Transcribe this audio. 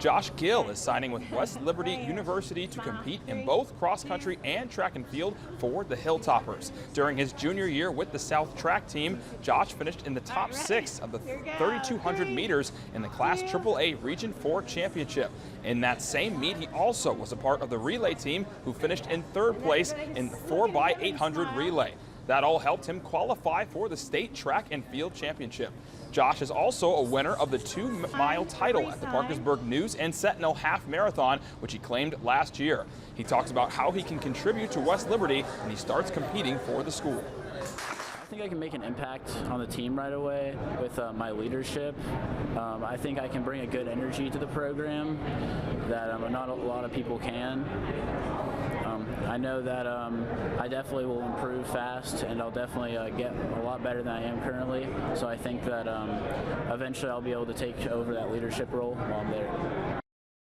Josh Gill is signing with West Liberty University to compete in both cross country and track and field for the Hilltoppers. During his junior year with the South track team, Josh finished in the top 6 of the 3,200 meters in the Class AAA Region 4 Championship. In that same meet, he also was a part of the relay team who finished in 3rd place in the 4x800 relay. That all helped him qualify for the state track and field championship. Josh is also a winner of the 2-mile title at the Parkersburg News and Sentinel Half Marathon, which he claimed last year. He talks about how he can contribute to West Liberty when he starts competing for the school. I think I can make an impact on the team right away with my leadership. I think I can bring a good energy to the program that not a lot of people can. I know that I definitely will improve fast, and I'll definitely get a lot better than I am currently. So I think that eventually I'll be able to take over that leadership role while I'm there.